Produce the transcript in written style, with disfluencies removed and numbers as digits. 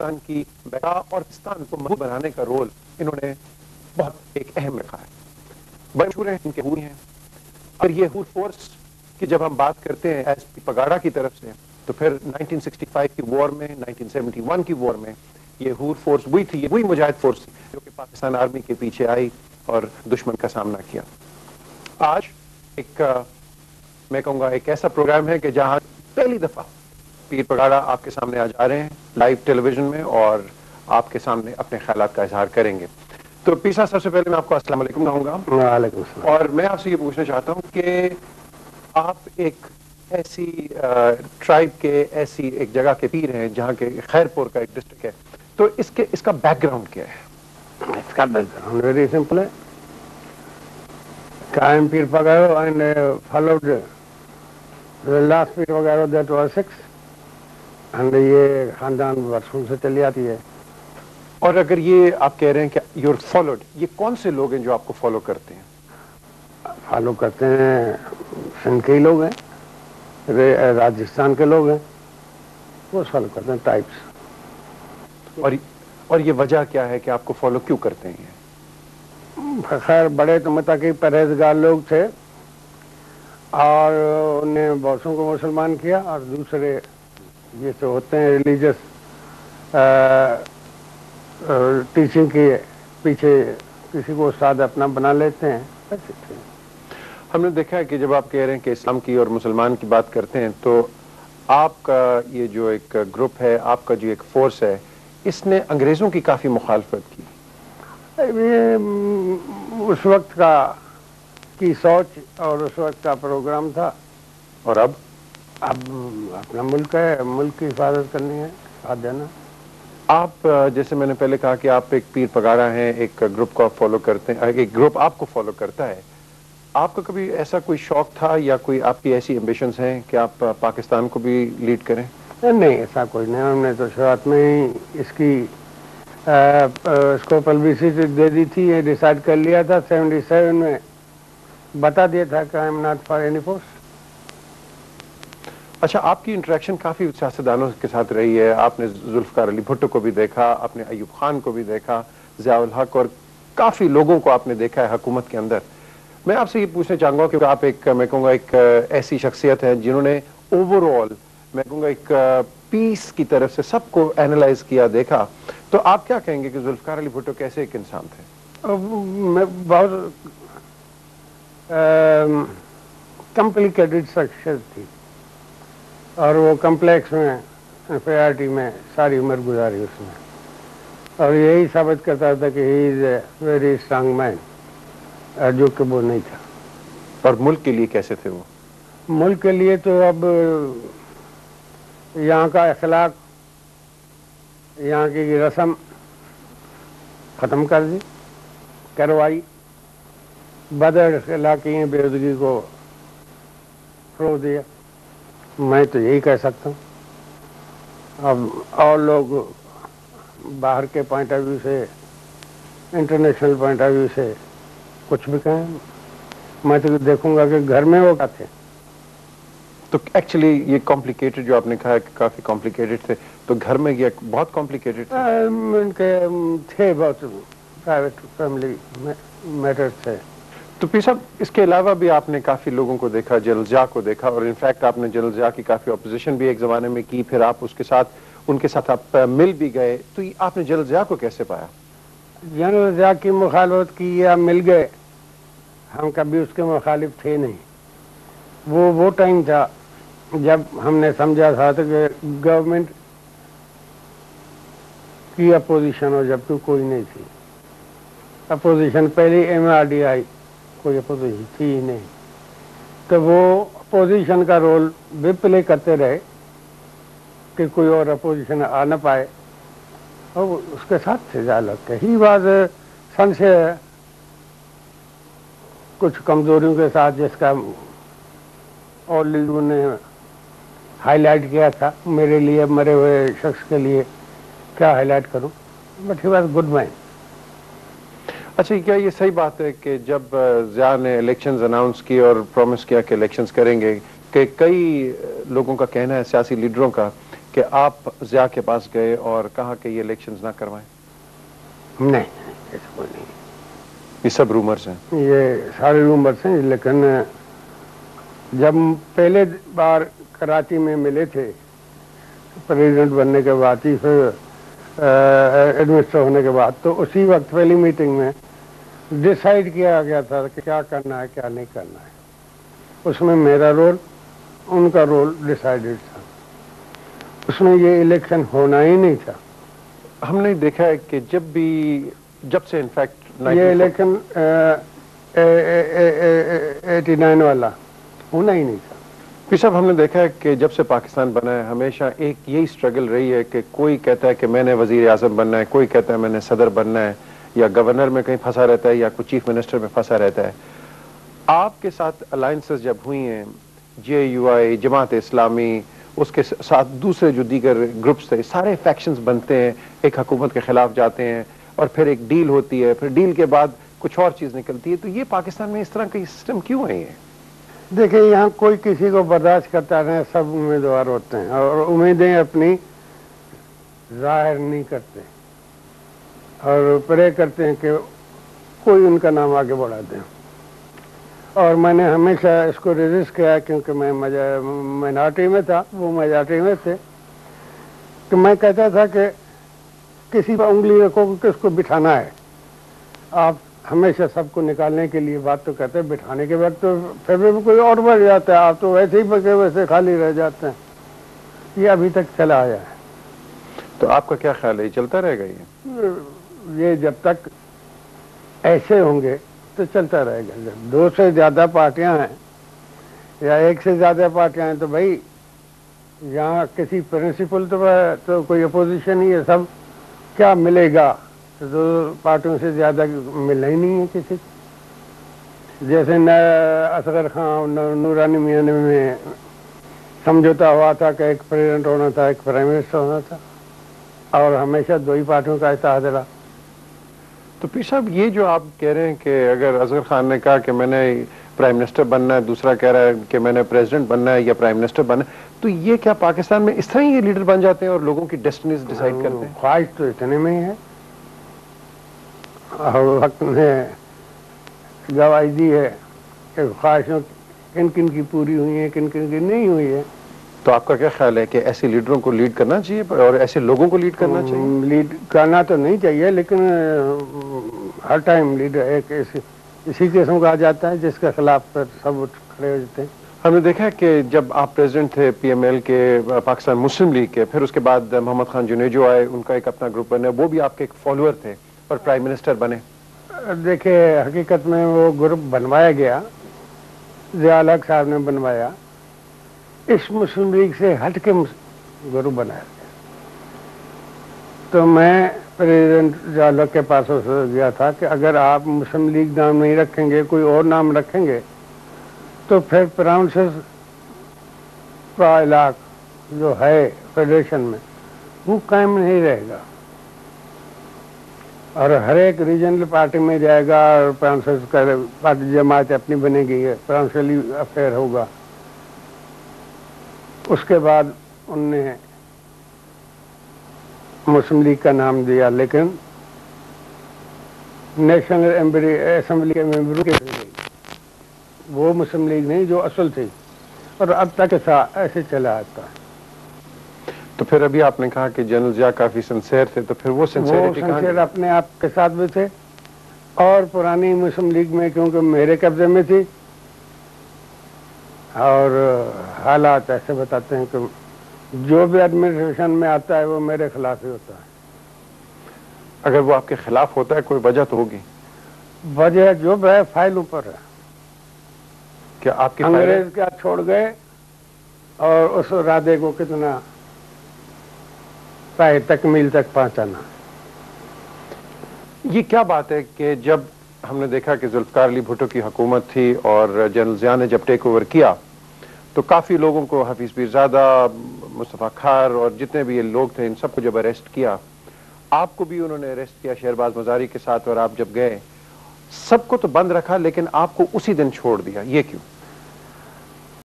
پاکستان کی بقا اور پاکستان کو مضبوط بنانے کا رول انہوں نے بہت ایک اہم رکھا ہے. بڑے مشہور ہیں ان کے حور ہیں. اور یہ حور فورس کی جب ہم بات کرتے ہیں ایس پی پگاڑا کی طرف سے تو پھر 1965 کی وار میں 1971 کی وار میں یہ حور فورس وہی تھی, وہی مجاہد فورس تھی جو کہ پاکستان آرمی کے پیچھے آئی اور دشمن کا سامنا کیا. آج ایک میں کہوں گا ایک ایسا پروگرام ہے کہ جہاں پہلی دفعہ پیر پگاڑا آپ کے سامنے آ جا رہے ہیں لائیو ٹیلی ویژن میں اور آپ کے سامنے اپنے خیالات کا اظہار کریں گے. تو پیر صاحب سب سے پہلے میں آپ کو السلام علیکم کہوں گا. وعلیکم السلام. اور میں آپ سے یہ پوچھنا چاہتا ہوں کہ آپ ایک ایسی ٹرائب کے ایسی ایک جگہ کے پیر ہیں جہاں کے خیرپور کا ایک ڈسٹرکٹ ہے, تو اس کا بیک گراؤنڈ کیا ہے؟ اس کا بیک گراؤنڈ ویری سمپل ہے. I am Pir Pagaro and followed the last Pir Pagaro that was 6 and یہ خاندان برسوں سے چلی آتی ہے. اور اگر یہ آپ کہہ رہے ہیں کہ یور فالوڈ, یہ کون سے لوگ ہیں جو آپ کو فالو کرتے ہیں؟ فالو کرتے ہیں سندھ کے ہی لوگ ہیں, راجستھان کے لوگ ہیں, وہ فالو کرتے ہیں ٹائپس. اور یہ وجہ کیا ہے کہ آپ کو فالو کیوں کرتے ہیں؟ خیر بڑے تو متقی پرہیزگار لوگ تھے اور انہیں بہتوں کو مسلمان کیا, اور دوسرے جیسے ہوتے ہیں ریلیجس ٹیچنگ کے پیچھے کسی کو استاد اپنا بنا لیتے ہیں. ہم نے دیکھا ہے کہ جب آپ کہہ رہے ہیں کہ اسلام کی اور مسلمان کی بات کرتے ہیں تو آپ کا یہ جو ایک گروپ ہے, آپ کا جو ایک فورس ہے, اس نے انگریزوں کی کافی مخالفت کی. یہ اس وقت کی سوچ اور اس وقت کا پروگرام تھا. اور اب اپنا ملک ہے, ملک کی حفاظت کرنی ہے, ساتھ دینا. آپ جیسے میں نے پہلے کہا کہ آپ ایک پیر پگاڑا ہیں, ایک گروپ کو آپ فالو کرتے ہیں, ایک گروپ آپ کو فالو کرتا ہے. آپ کا کبھی ایسا کوئی شوق تھا یا کوئی آپ کی ایسی ایمبیشنز ہیں کہ آپ پاکستان کو بھی لیڈ کریں؟ نہیں, ایسا کوئی نہیں. ہم نے تو شروعات میں ہی اس کو پبلسٹی دے دی تھی, یہ ڈیسائیڈ کر لیا تھا 77 میں, بتا دیا تھا کہ I am not for any post. اچھا, آپ کی انٹریکشن کافی سیاستدانوں کے ساتھ رہی ہے. آپ نے ذوالفقار علی بھٹو کو بھی دیکھا, آپ نے ایوب خان کو بھی دیکھا, ضیاء الحق, اور کافی لوگوں کو آپ نے دیکھا ہے حکومت کے اندر. میں آپ سے یہ پوچھنا چاہوں گا کہ آپ ایک میں کہوں گا ایک ایسی شخصیت ہے جنہوں نے اوور آل میں کہوں گا ایک پیس کی طرف سے سب کو اینالائز کیا, دیکھا, تو آپ کیا کہیں گے کہ ذوالفقار علی بھٹو کیسے ایک انسان تھے؟ میں بہت کمپلیکیٹڈ شخصیت تھی اور وہ کمپلیکس میں انفیریٹی میں ساری عمر گزاری اس میں, اور یہی ثابت کرتا تھا کہ ہی از اے ویری اسٹرانگ مین, جو کہ وہ نہیں تھا. اور ملک کے لیے کیسے تھے وہ؟ ملک کے لیے تو اب یہاں کا اخلاق, یہاں کی رسم ختم کر دی, کروائی, بد اخلاقی بےعدگی کو فروغ دیا. میں تو یہی کہہ سکتا ہوں. اب اور لوگ باہر کے پوائنٹ آف ویو سے, انٹرنیشنل پوائنٹ آف ویو سے کچھ بھی کہیں, میں تو دیکھوں گا کہ گھر میں وہ کیا تھے. تو ایکچولی یہ کمپلیکیٹڈ جو آپ نے کہا کہ کافی کمپلیکیٹڈ تھے, تو گھر میں یہ بہت کمپلیکیٹڈ تھے؟ ان کے تھے بہت پرائیویٹ فیملی میٹر تھے. تو پیر صاحب اس کے علاوہ بھی آپ نے کافی لوگوں کو دیکھا, جنرل ضیاء کو دیکھا, اور انفیکٹ آپ نے جنرل ضیاء کی کافی اپوزیشن بھی ایک زمانے میں کی, پھر آپ اس کے ساتھ ان کے ساتھ آپ مل بھی گئے. تو آپ نے جنرل ضیاء کو کیسے پایا؟ جنرل ضیاء کی مخالفت کی یا مل گئے, ہم کبھی اس کے مخالف تھے نہیں. وہ ٹائم تھا جب ہم نے سمجھا تھا کہ گورنمنٹ کی اپوزیشن ہو, جبکہ کوئی نہیں تھی اپوزیشن. پہلی ایم آر ڈی آئی, کوئی اپوزیشن تھی ہی نہیں. تو وہ اپوزیشن کا رول بھی پلے کرتے رہے کہ کوئی اور اپوزیشن آ نہ پائے, اور اس کے ساتھ تھے ضالت کے ہی بعض سن سے کچھ کمزوریوں کے ساتھ, جس کا اور لیڈروں نے ہائی لائٹ کیا تھا. میرے لیے مرے ہوئے شخص کے لیے کیا ہائی لائٹ کروں, بٹ ہی واز گڈ مین. اچھا, کیا یہ صحیح بات ہے کہ جب ضیاء نے الیکشنز اناؤنس کی اور پرومس کیا کہ الیکشنز کریں گے, کہ کئی لوگوں کا کہنا ہے, سیاسی لیڈروں کا, کہ آپ ضیاء کے پاس گئے اور کہا کہ یہ الیکشنز نہ کروائیں؟ نہیں، ایسا کوئی نہیں، یہ سب رومرز ہیں، یہ سارے رومرز ہیں. لیکن جب پہلے بار کراچی میں ملے تھے پریزیڈنٹ بننے کے بعد، پھر ایڈمنسٹر ہونے کے بعد، تو اسی وقت پہلی میٹنگ میں ڈیسائیڈ کیا گیا تھا کہ کیا کرنا ہے کیا نہیں کرنا ہے. اس میں میرا رول، ان کا رول ڈیسائیڈڈ تھا. اس میں یہ الیکشن ہونا ہی نہیں تھا. ہم نے دیکھا ہے کہ جب سے انفیکٹ یہ الیکشن 89 والا ہونا ہی نہیں تھا. پھر صاحب ہم نے دیکھا ہے کہ جب سے پاکستان بنا ہے ہمیشہ ایک یہی سٹرگل رہی ہے کہ کوئی کہتا ہے کہ میں نے وزیر اعظم بننا ہے، کوئی کہتا ہے میں نے صدر بننا ہے، یا گورنر میں کہیں پھنسا رہتا ہے یا کوئی چیف منسٹر میں پھنسا رہتا ہے. آپ کے ساتھ الائنسز جب ہوئی ہیں، JUI، جماعت اسلامی، اس کے ساتھ دوسرے جو دیگر گروپس تھے، سارے فیکشنز بنتے ہیں، ایک حکومت کے خلاف جاتے ہیں اور پھر ایک ڈیل ہوتی ہے، پھر ڈیل کے بعد کچھ اور چیز نکلتی ہے. تو یہ پاکستان میں اس طرح کا سسٹم کیوں ہے؟ دیکھیں، یہاں کوئی کسی کو برداشت کرتا نہیں، سب امیدوار ہوتے ہیں اور امیدیں اپنی ظاہر نہیں کرتے اور پرے کرتے ہیں کہ کوئی ان کا نام آگے بڑھا دیں. اور میں نے ہمیشہ اس کو ریزسٹ کیا کیونکہ میں مائنارٹی میں تھا، وہ میجارٹی میں تھے، کہ میں کہتا تھا کہ کسی پر انگلی رکھو کہ اس کو بٹھانا ہے. آپ ہمیشہ سب کو نکالنے کے لیے بات تو کرتے ہیں، بٹھانے کے بعد تو پھر بھی کوئی اور بڑھ جاتا ہے. آپ تو ویسے ہی پکے ویسے خالی رہ جاتے ہیں. یہ ابھی تک چلا آیا ہے. تو آپ کا کیا خیال ہے، یہ چلتا رہے گا؟ یہ جب تک ایسے ہوں گے تو چلتا رہے گا. جب 2 سے زیادہ پارٹیاں ہیں یا 1 سے زیادہ پارٹیاں ہیں تو بھائی یہاں کسی پرنسپل تو کوئی اپوزیشن ہی ہے. سب کیا ملے گا؟ 2 پارٹیوں سے زیادہ ملنا ہی نہیں ہے کسی. جیسے اصغر خان نورانی میاں میں سمجھوتا ہوا تھا کہ ایک پریزیڈنٹ ہونا تھا، ایک پرائم منسٹر ہونا تھا، اور ہمیشہ 2 ہی پارٹیوں کا اتحاد رہا. تو پیر صاحب یہ جو آپ کہہ رہے ہیں کہ اگر اصغر خان نے کہا کہ میں نے پرائم منسٹر بننا ہے، دوسرا کہہ رہا ہے کہ میں نے پریزیڈنٹ بننا ہے یا پرائم منسٹر بننا ہے، تو یہ کیا پاکستان میں اس طرح ہی یہ لیڈر بن جاتے ہیں اور لوگوں کی ڈیسٹنیز ڈیسائیڈ کرتے ہیں؟ خواہش تو اتنے میں ہی ہے اور وقت نے گواہی دی ہے کہ خواہشوں کن کن کی پوری ہوئی ہیں، کن کن کی نہیں ہوئی ہے. تو آپ کا کیا خیال ہے کہ ایسے لیڈروں کو لیڈ کرنا چاہیے اور ایسے لوگوں کو لیڈ کرنا چاہیے؟ لیڈ کرنا تو نہیں چاہیے، لیکن ہر ٹائم لیڈر ایک اسی قسم کا آ جاتا ہے جس کے خلاف پھر سب اٹھ کھڑے ہو جاتے ہیں. ہم نے دیکھا کہ جب آپ پریزیڈنٹ تھے PML کے، پاکستان مسلم لیگ کے، پھر اس کے بعد محمد خان جنیجو آئے، ان کا ایک اپنا گروپ بنے، وہ بھی آپ کے ایک فالوور تھے اور پرائم منسٹر بنے. دیکھیں، حقیقت میں وہ گروپ بنوایا گیا، ضیاء الحق صاحب نے بنوایا. اس مسلم لیگ سے ہٹ کے گروپ بنایا گیا. تو میں پریزیڈنٹ ضیاء الحق کے پاس گیا تھا کہ اگر آپ مسلم لیگ نام نہیں رکھیں گے، کوئی اور نام رکھیں گے، تو پھر پراؤنسز کا علاقہ جو ہے فیڈریشن میں وہ قائم نہیں رہے گا اور ہر ایک ریجنل پارٹی میں جائے گا اور پراؤنسز کا پارٹی جماعت اپنی بنے گی، پراؤنسلی افیئر ہوگا. اس کے بعد ان نے مسلم لیگ کا نام دیا، لیکن نیشنل اسمبلی کے ممبروں کے وہ مسلم لیگ نہیں جو اصل تھی، اور اب تک ایسے چلا آتا ہے. تو پھر ابھی آپ نے کہا کہ جنرل ضیاء کافی سنسیئر تھے، تو پھر وہ سنسیئر اپنے آپ کے ساتھ بھی تھے اور پرانی مسلم لیگ میں کیونکہ میرے قبضے میں تھی اور حالات ایسے بتاتے ہیں کہ جو بھی ایڈمنسٹریشن میں آتا ہے وہ میرے خلاف ہی ہوتا ہے. اگر وہ آپ کے خلاف ہوتا ہے کوئی وجہ تو ہوگی؟ وجہ جو ہے فائل اوپر ہے. کیا آپ کی انگریز کیا چھوڑ گئے اور اس ارادے کو کتنا پائے تکمیل تک پہنچانا. یہ کیا بات ہے کہ جب ہم نے دیکھا کہ ذوالفقار علی بھٹو کی حکومت تھی اور جنرل ضیاء نے جب ٹیک اوور کیا تو کافی لوگوں کو، حفیظ پیرزادہ، مصطفیٰ کھار اور جتنے بھی یہ لوگ تھے، ان سب کو جب اریسٹ کیا، آپ کو بھی انہوں نے اریسٹ کیا شہرباز مزاری کے ساتھ، اور آپ جب گئے سب کو تو بند رکھا لیکن آپ کو اسی دن چھوڑ دیا، یہ کیوں؟